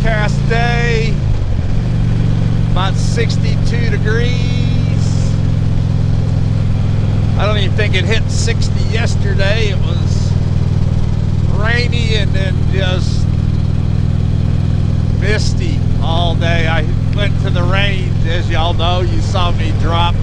overcast day, about 62 degrees. I don't even think it hit 60 yesterday. It was rainy and then just misty all day. I went to the range, as y'all know. You saw me drop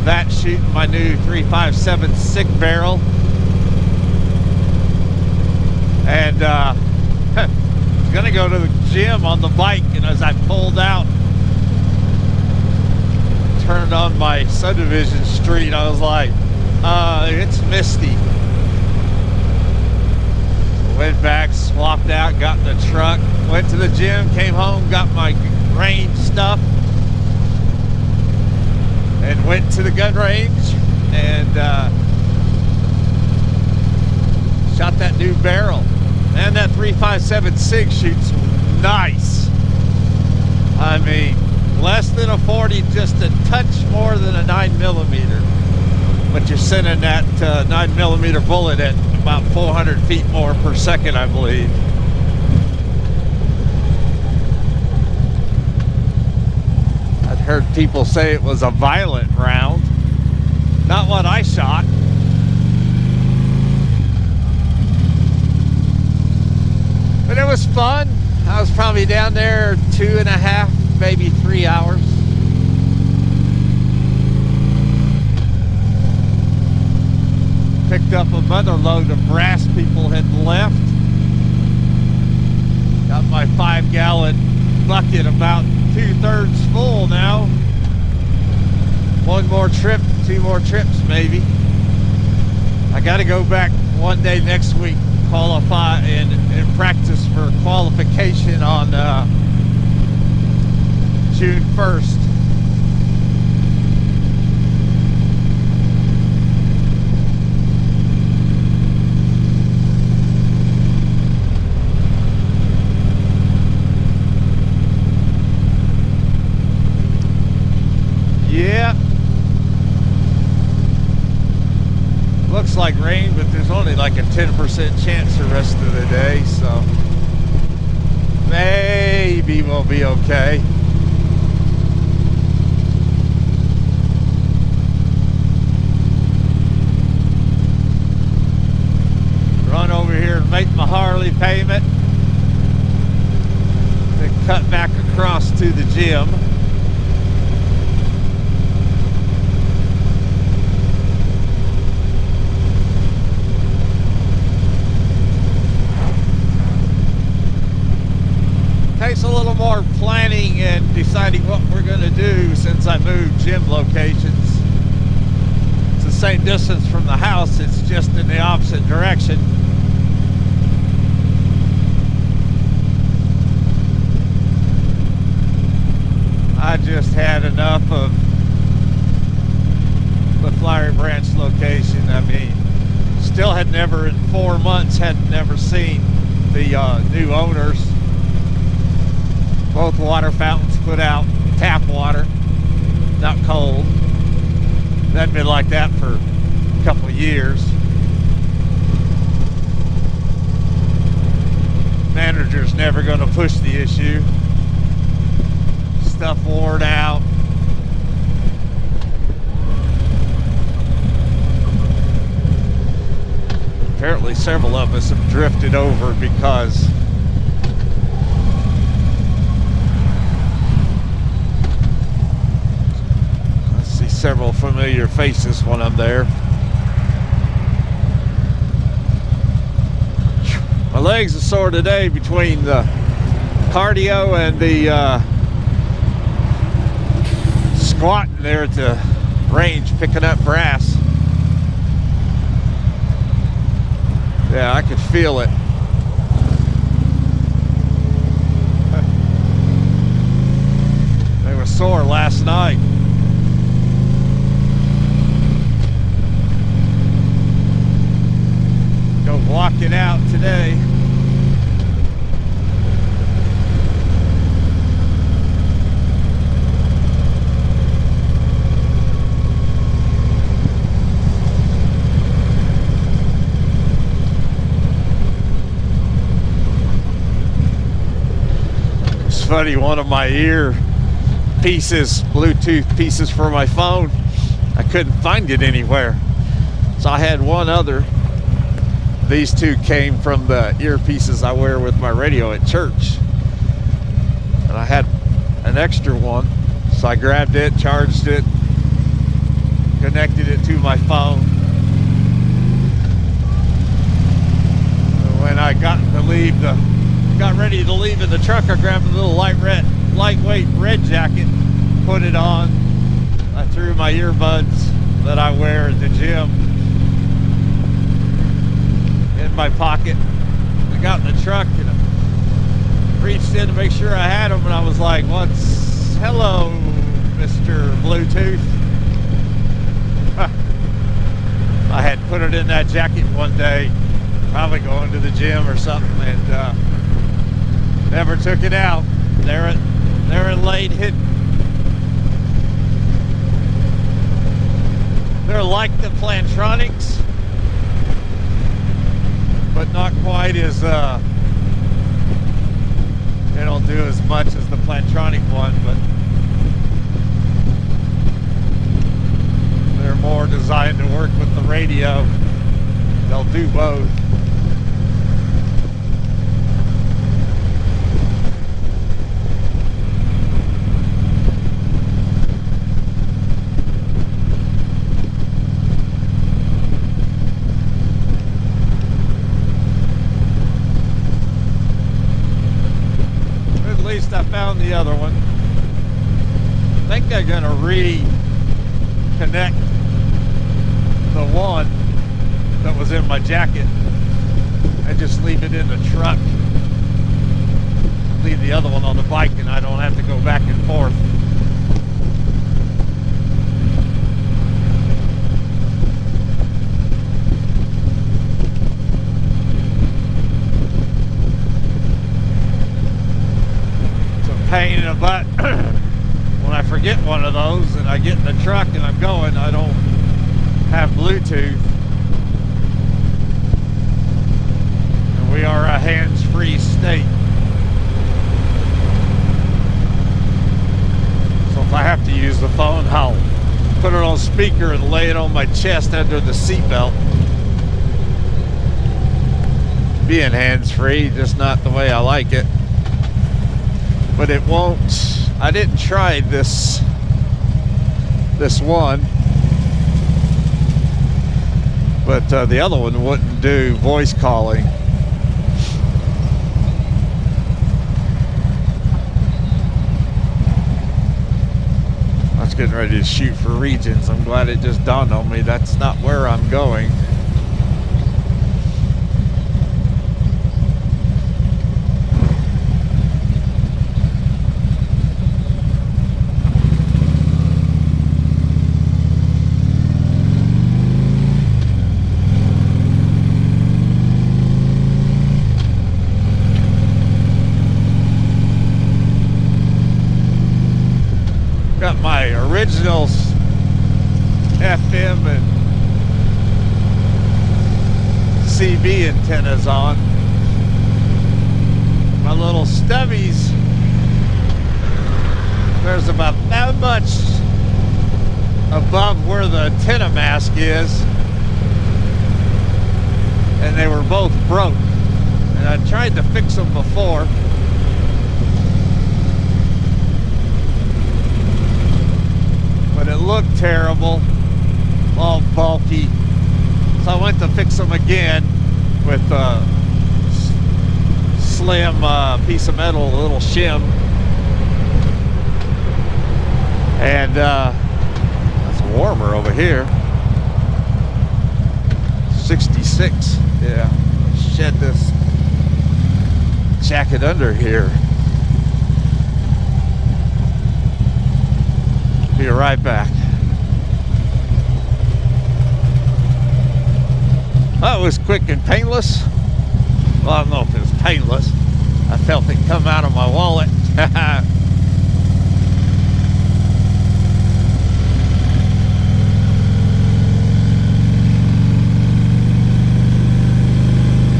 that shooting my new 357 SIG barrel. And I was gonna go to the gym on the bike, and as I pulled out, turned on my subdivision street, I was like, it's misty. So went back, swapped out, got in the truck, went to the gym, came home, got my range stuff, and went to the gun range and shot that new barrel. And that 357 SIG shoots nice. I mean, less than a 40, just a touch more than a 9mm. But you're sending that 9mm bullet at about 400 feet more per second, I believe. I'd heard people say it was a violent round. Not what I shot. But it was fun. I was probably down there 2.5, maybe 3 hours. Picked up another load of brass people had left. Got my 5-gallon bucket about 2/3 full now. One more trip, 2 more trips maybe. I got to go back one day next week, qualify and practice for qualification on June 1st. Yeah. Looks like rain, but there's only like a 10% chance the rest of the day, so maybe we'll be okay. Run over here and make my Harley payment, then cut back across to the gym. Takes a little more planning and deciding what we're going to do since I moved gym locations. It's the same distance from the house, it's just in the opposite direction. I just had enough of the Flowery Branch location. I mean, still had never, in 4 months, had never seen the new owners. Both water fountains put out tap water, not cold. That'd been like that for a couple of years. Manager's never going to push the issue. Stuff worn out. Apparently several of us have drifted over because several familiar faces when I'm there. My legs are sore today between the cardio and the squatting there at the range picking up brass. Yeah, I could feel it. They were sore last night. Go walking out today. everybody one of my ear pieces, Bluetooth pieces for my phone. I couldn't find it anywhere. So I had one other. These two came from the earpieces I wear with my radio at church. And I had an extra one. So I grabbed it, charged it, connected it to my phone. When I got ready to leave in the truck, I grabbed a little lightweight red jacket, put it on. I threw my earbuds that I wear at the gym in my pocket. I got in the truck and I reached in to make sure I had them, and I was like, hello, Mr. Bluetooth. I had put it in that jacket one day, probably going to the gym or something, and never took it out. There it laid hidden. They're like the Plantronics, but not quite as, they don't do as much as the Plantronic one, but they're more designed to work with the radio. They'll do both. I found the other one. I think they're gonna reconnect the one that was in my jacket and just leave it in the truck. Leave the other one on the bike and I don't have to go back and forth. Pain in the butt when I forget one of those and I get in the truck and I'm going, I don't have Bluetooth. And we are a hands-free state. So if I have to use the phone, I'll put it on speaker and lay it on my chest under the seatbelt. Being hands-free, just not the way I like it. But it won't. I didn't try this one, but the other one wouldn't do voice calling. I was getting ready to shoot for regions. I'm glad it just dawned on me that's not where I'm going. Got my original FM and CB antennas on. My little stubbies, there's about that much above where the antenna mask is, and they were both broke. And I tried to fix them before. But it looked terrible, all bulky. So I went to fix them again with a slim piece of metal, a little shim. And it's warmer over here. 66, yeah. Shed this jacket under here. Be right back. That was quick and painless. Well, I don't know if it was painless. I felt it come out of my wallet.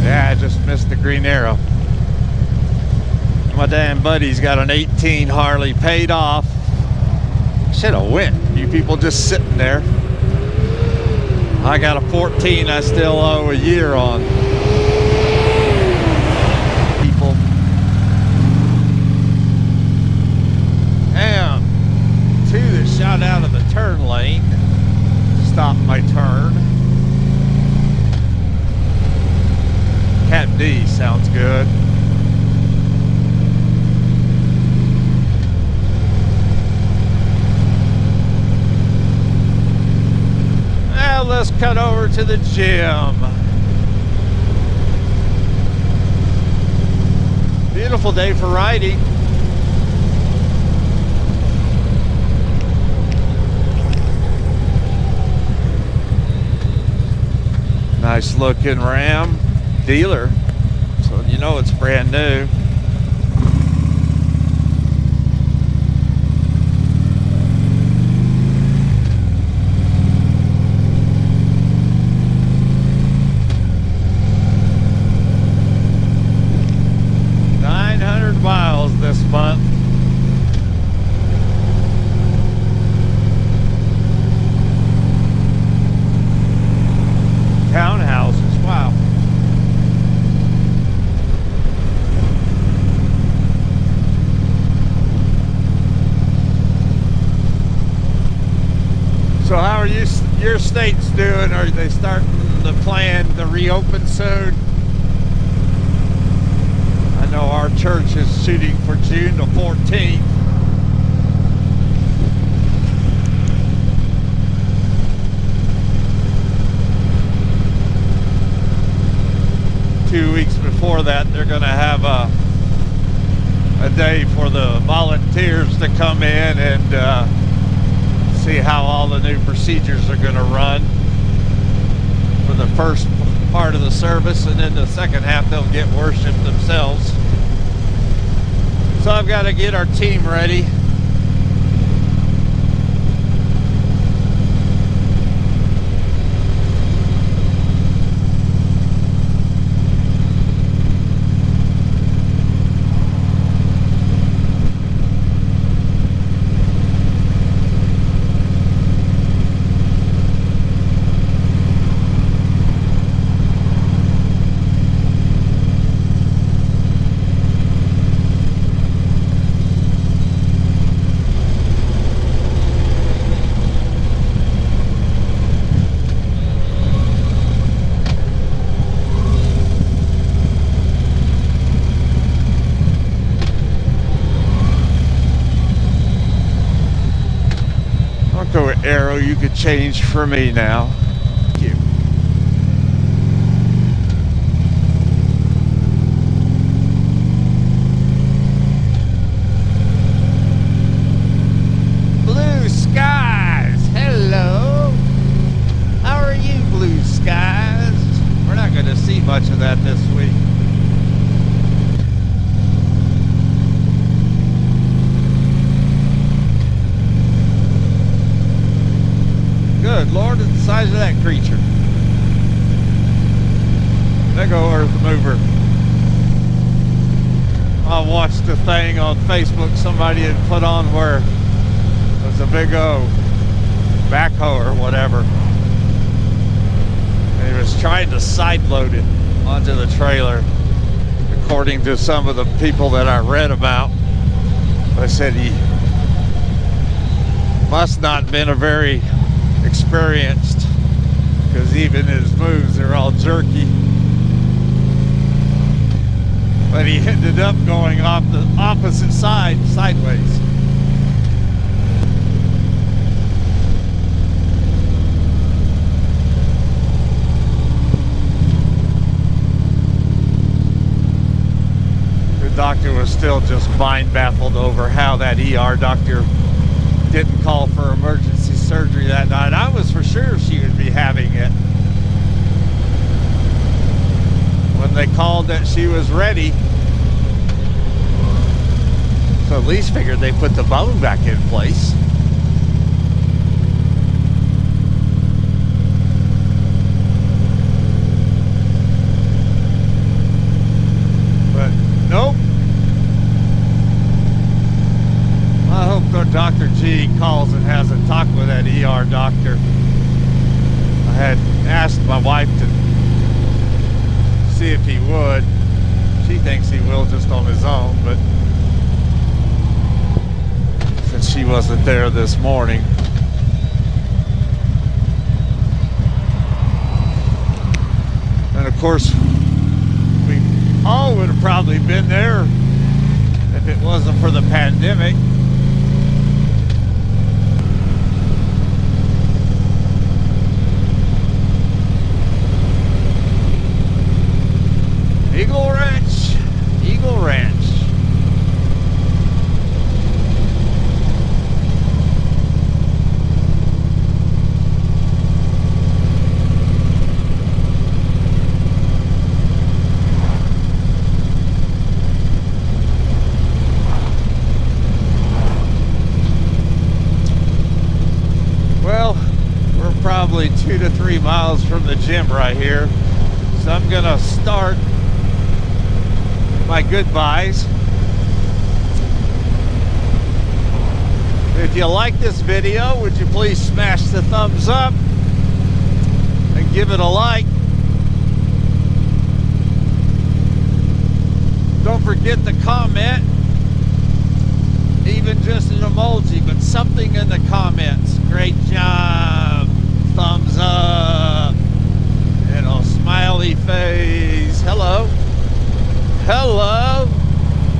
Yeah, I just missed the green arrow. My damn buddy's got an 18 Harley paid off. Should have went. You people just sitting there. I got a 14 I still owe a year on. People. Damn. Two that shot out of the turn lane. Stopped my turn. Cat D sounds good. Now let's cut over to the gym. Beautiful day for riding. Nice looking Ram dealer, so you know it's brand new. Miles this month. Townhouses, wow. So how are your states doing? Are they starting the plan to reopen soon? I know our church is shooting for June the 14th. Two weeks before that, they're going to have a day for the volunteers to come in and see how all the new procedures are going to run for the first part of the service, and then the second half they'll get worship themselves. So I've got to get our team ready. Arrow you could change for me now. Thank you. Blue skies. Hello. How are you, blue skies? We're not going to see much of that this week. Good Lord, it's the size of that creature. There go Earth Mover. I watched a thing on Facebook somebody had put on where it was a big old backhoe or whatever. And he was trying to side load it onto the trailer. According to some of the people that I read about, they said he must not been a very experienced, because even his moves are all jerky. But he ended up going off the opposite side, sideways. The doctor was still just mind baffled over how that ER doctor didn't call for emergency surgery that night. I was for sure she would be having it. When they called that she was ready, so at least figured they put the bone back in place. But nope, he calls and has a talk with that ER doctor. I had asked my wife to see if he would. She thinks he will just on his own, but since she wasn't there this morning. And of course, we all would have probably been there if it wasn't for the pandemic. Eagle Ranch, Eagle Ranch. Well, we're probably 2 to 3 miles from the gym right here, so I'm gonna start my goodbyes. If you like this video, would you please smash the thumbs up and give it a like. Don't forget to comment, even just an emoji, but something in the comments. Great job, thumbs up, and a smiley face. Hello. Hello.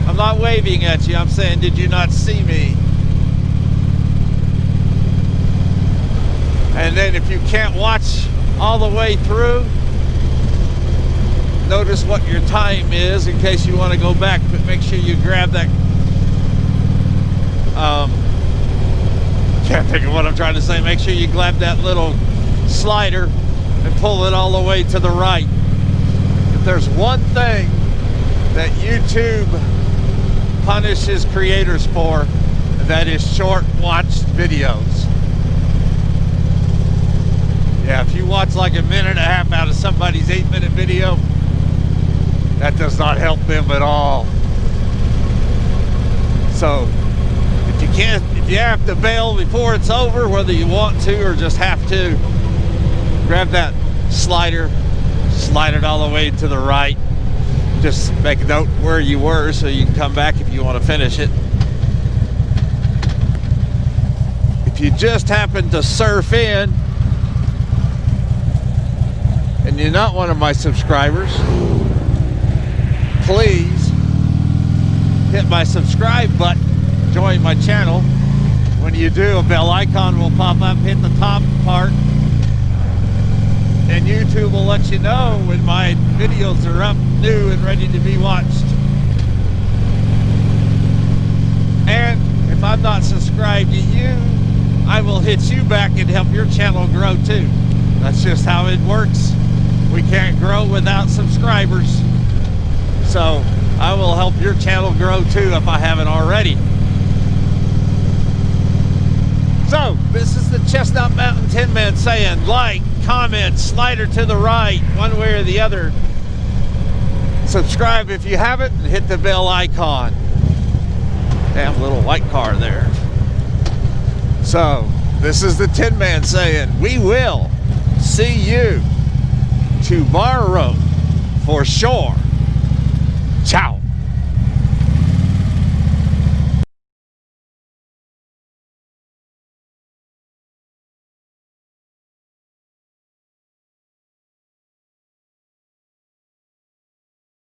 I'm not waving at you. I'm saying, did you not see me? And then if you can't watch all the way through, notice what your time is in case you want to go back, but make sure you grab that. Can't think of what I'm trying to say. Make sure you grab that little slider and pull it all the way to the right. If there's one thing that YouTube punishes creators for, that is short watched videos. Yeah, if you watch like a minute and a half out of somebody's 8-minute video, that does not help them at all. So if you have to bail before it's over, whether you want to or just have to, grab that slider, slide it all the way to the right. Just make a note where you were so you can come back if you want to finish it. If you just happen to surf in and you're not one of my subscribers, please hit my subscribe button, join my channel. When you do, a bell icon will pop up, hit the top part, and YouTube will let you know when my videos are up, new and ready to be watched. And if I'm not subscribed to you, I will hit you back and help your channel grow too. That's just how it works. We can't grow without subscribers. So I will help your channel grow too if I haven't already. So this is the Chestnut Mountain Tin Man saying, like, comment, slider to the right, one way or the other. Subscribe if you haven't, and hit the bell icon. Damn little white car there. So this is the Tin Man saying, we will see you tomorrow for sure.